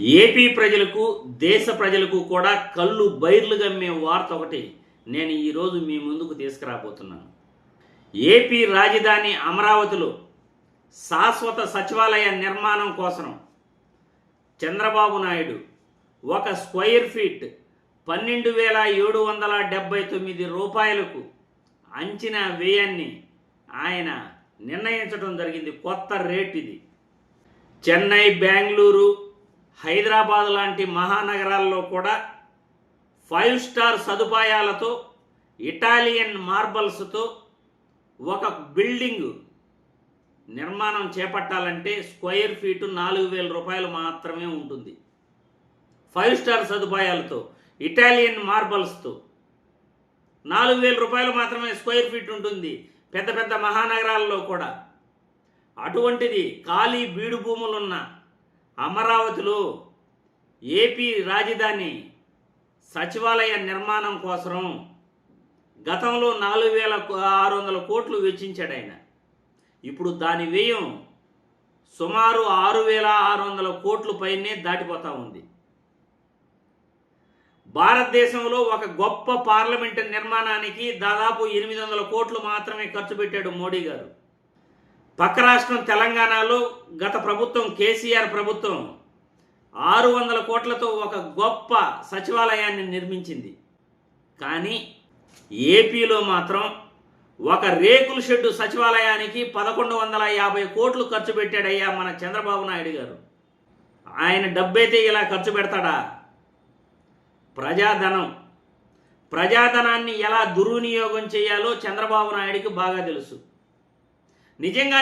AP ప్రజలకు దేశ ప్రజలకు కూడా కళ్ళు బైర్లు గమ్మే వార్త ఒకటి నేను ఈరోజు మీ ముందుకు తీసుకురాబోతున్నాను. ఏపీ రాజధాని అమరావతిలో శాశ్వత సచివాలయ నిర్మాణం కోసం చంద్రబాబు నాయుడు ఒక స్క్వేర్ ఫీట్ 12,779 రూపాయలకు అంచనా వ్యయాన్ని ఆయన నిర్ణయించడం జరిగింది. కొత్త రేట్ ఇది. చెన్నై, బెంగళూరు, హైదరాబాద్ లాంటి మహానగరాల్లో కూడా 5 స్టార్ సదుపాయాలతో ఇటాలియన్ మార్బల్స్తో ఒక బిల్డింగ్ నిర్మాణం చేపట్టాలంటే స్క్వేర్ ఫీటు 4,000 రూపాయలు మాత్రమే ఉంటుంది. 5 స్టార్ సదుపాయాలతో ఇటాలియన్ మార్బల్స్తో 4,000 రూపాయలు మాత్రమే స్క్వేర్ ఫీట్ ఉంటుంది పెద్ద పెద్ద మహానగరాల్లో కూడా. అటువంటిది ఖాళీ బీడు భూములున్న అమరావతిలో ఏపీ రాజధాని సచివాలయ నిర్మాణం కోసం గతంలో 4,600 కోట్లు వెచ్చించాడు ఆయన. ఇప్పుడు దాని వ్యయం సుమారు 6,600 కోట్ల పైనే దాటిపోతూ ఉంది. భారతదేశంలో ఒక గొప్ప పార్లమెంటు నిర్మాణానికి దాదాపు 800 కోట్లు మాత్రమే ఖర్చు పెట్టాడు మోడీ గారు. పక్క రాష్ట్రం తెలంగాణలో గత ప్రభుత్వం కేసీఆర్ ప్రభుత్వం 600 కోట్లతో ఒక గొప్ప సచివాలయాన్ని నిర్మించింది. కానీ ఏపీలో మాత్రం ఒక రేకుల షెడ్డు సచివాలయానికి 1,150 కోట్లు ఖర్చు పెట్టాడయ్యా మన చంద్రబాబు నాయుడు గారు. ఆయన డబ్బైతే ఇలా ఖర్చు పెడతాడా? ప్రజాధనాన్ని ఎలా దుర్వినియోగం చేయాలో చంద్రబాబు నాయుడికి బాగా తెలుసు. నిజంగా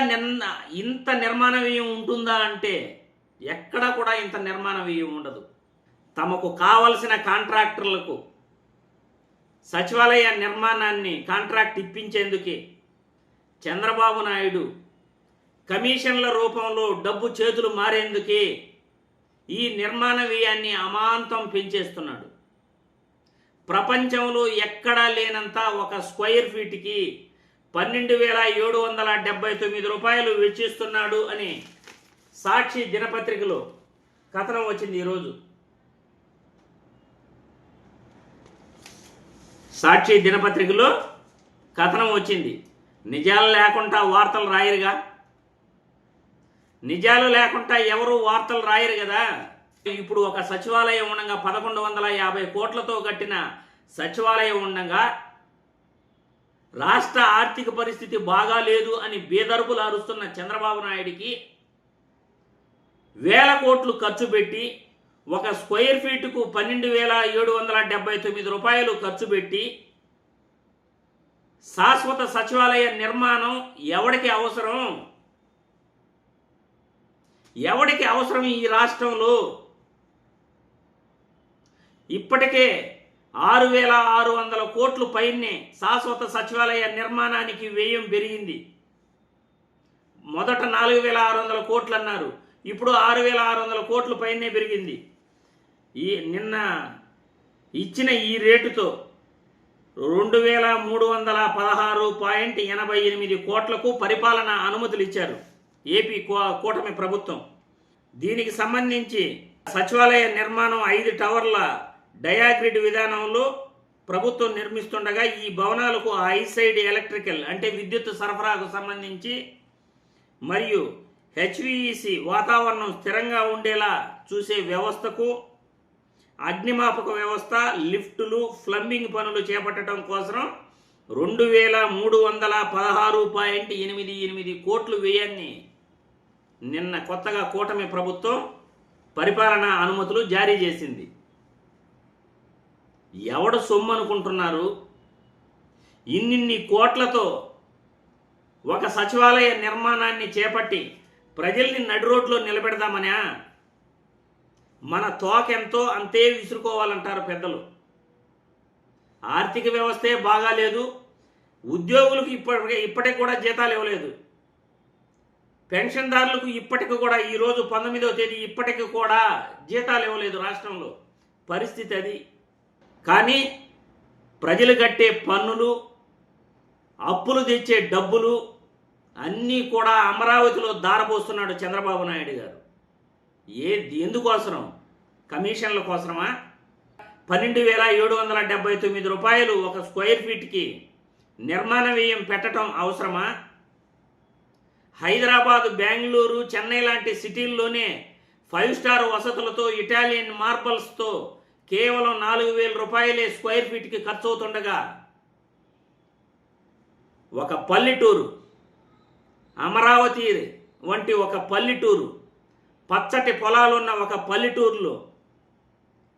ఇంత నిర్మాణ వ్యయం ఉంటుందా అంటే ఎక్కడ కూడా ఇంత నిర్మాణ వ్యయం ఉండదు. తమకు కావలసిన కాంట్రాక్టర్లకు సచివాలయ నిర్మాణాన్ని కాంట్రాక్ట్ ఇప్పించేందుకే చంద్రబాబు నాయుడు కమిషన్ల రూపంలో డబ్బు చేతులు మారేందుకే ఈ నిర్మాణ వ్యయాన్ని అమాంతం పెంచేస్తున్నాడు. ప్రపంచంలో ఎక్కడా లేనంత ఒక స్క్వేర్ ఫీట్కి 12,779 రూపాయలు వెచ్చిస్తున్నాడు అని సాక్షి దినపత్రికలో కథనం వచ్చింది. ఈరోజు సాక్షి దినపత్రికలో కథనం వచ్చింది. నిజాలు లేకుండా వార్తలు రాయరుగా. నిజాలు లేకుండా ఎవరు వార్తలు రాయరు కదా. ఇప్పుడు ఒక సచివాలయం ఉండగా 1,150 కోట్లతో కట్టిన సచివాలయం ఉండగా రాష్ట్ర ఆర్థిక పరిస్థితి బాగా లేదు అని బేదరుపులు అరుస్తున్న చంద్రబాబు నాయుడికి 1,000 కోట్లు ఖర్చు పెట్టి ఒక స్క్వేర్ ఫీటుకు 12,779 రూపాయలు ఖర్చు పెట్టి శాశ్వత సచివాలయ నిర్మాణం ఎవడికి అవసరం? ఎవడికి అవసరం ఈ రాష్ట్రంలో? ఇప్పటికే 6,600 కోట్లు పైనే శాశ్వత సచివాలయ నిర్మాణానికి వ్యయం పెరిగింది. మొదట 4,600 కోట్లు అన్నారు, ఇప్పుడు 6,600 కోట్ల పైనే పెరిగింది. నిన్న ఇచ్చిన ఈ రేటుతో 2,316.88 కోట్లకు పరిపాలన అనుమతులు ఇచ్చారు ఏపీ కూటమి ప్రభుత్వం. దీనికి సంబంధించి సచివాలయ నిర్మాణం 5 టవర్ల డయాగ్రిడ్ విధానంలో ప్రభుత్వం నిర్మిస్తుండగా ఈ భవనాలకు హైసైడ్ ఎలక్ట్రికల్ అంటే విద్యుత్ సరఫరాకు సంబంధించి మరియు హెచ్విఇసి వాతావరణం స్థిరంగా ఉండేలా చూసే వ్యవస్థకు అగ్నిమాపక వ్యవస్థ, లిఫ్టులు, ప్లంబింగ్ పనులు చేపట్టడం కోసం 2,316.88 కోట్ల వ్యయాన్ని నిన్న కొత్తగా కూటమి ప్రభుత్వం పరిపాలనా అనుమతులు జారీ చేసింది. ఎవడ సొమ్ము అనుకుంటున్నారు? ఇన్నిన్ని కోట్లతో ఒక సచివాలయ నిర్మాణాన్ని చేపట్టి ప్రజల్ని నడి రోడ్లో నిలబెడదామనా? మన తోకెంతో అంతే విసురుకోవాలంటారు పెద్దలు. ఆర్థిక వ్యవస్థే బాగాలేదు. ఉద్యోగులకు ఇప్పటికి కూడా జీతాలు ఇవ్వలేదు. పెన్షన్దారులకు ఇప్పటికి కూడా ఈరోజు 19వ తేదీ ఇప్పటికి కూడా జీతాలు ఇవ్వలేదు రాష్ట్రంలో. పరిస్థితి అది. కానీ ప్రజలు కట్టే పన్నులు, అప్పులు తెచ్చే డబ్బులు అన్నీ కూడా అమరావతిలో దారపోస్తున్నాడు చంద్రబాబు నాయుడు గారు. ఎందుకోసం కమిషన్ల కోసమా? 12,779 రూపాయలు ఒక స్క్వేర్ ఫీట్కి నిర్మాణ వ్యయం పెట్టడం అవసరమా? హైదరాబాద్, బెంగళూరు, చెన్నై లాంటి సిటీల్లోనే 5 స్టార్ వసతులతో, ఇటాలియన్ మార్బల్స్తో కేవలం 4,000 రూపాయలే స్క్వేర్ ఫీట్కి ఖర్చు అవుతుండగా, ఒక పల్లెటూరు, అమరావతి వంటి ఒక పల్లెటూరు, పచ్చటి పొలాలున్న ఒక పల్లెటూరులో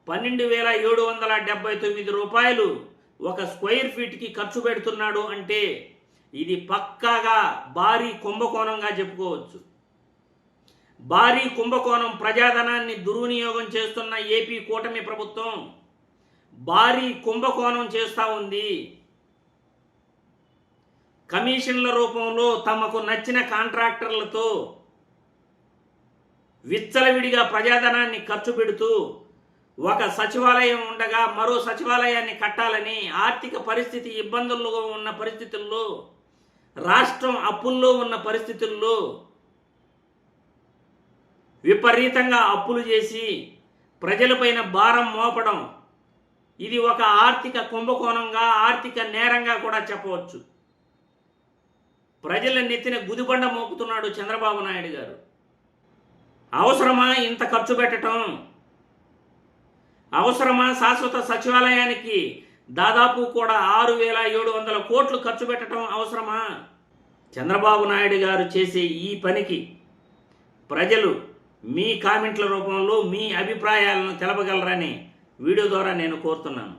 12,779 రూపాయలు ఒక స్క్వేర్ ఫీట్కి ఖర్చు పెడుతున్నాడు అంటే ఇది పక్కాగా భారీ కుంభకోణంగా చెప్పుకోవచ్చు. భారీ కుంభకోణం, ప్రజాధనాన్ని దుర్వినియోగం చేస్తున్న ఏపీ కూటమి ప్రభుత్వం భారీ కుంభకోణం చేస్తూ ఉంది. కమిషన్ల రూపంలో తమకు నచ్చిన కాంట్రాక్టర్లతో విచ్చలవిడిగా ప్రజాధనాన్ని ఖర్చు పెడుతూ ఒక సచివాలయం ఉండగా మరో సచివాలయాన్ని కట్టాలని, ఆర్థిక పరిస్థితి ఇబ్బందుల్లో ఉన్న పరిస్థితుల్లో, రాష్ట్రం అప్పుల్లో ఉన్న పరిస్థితుల్లో విపరీతంగా అప్పులు చేసి ప్రజలపైన భారం మోపడం, ఇది ఒక ఆర్థిక కుంభకోణంగా, ఆర్థిక నేరంగా కూడా చెప్పవచ్చు. ప్రజల నెత్తిన గుదిబండ మోపుతున్నాడు చంద్రబాబు నాయుడు గారు. అవసరమా ఇంత ఖర్చు పెట్టడం? అవసరమా శాశ్వత సచివాలయానికి దాదాపు కూడా 6,700 కోట్లు ఖర్చు పెట్టడం అవసరమా? చంద్రబాబు నాయుడు గారు చేసే ఈ పనికి ప్రజలు మీ కామెంట్ల రూపంలో మీ అభిప్రాయాలను తెలపగలరని వీడియో ద్వారా నేను కోరుతున్నాను.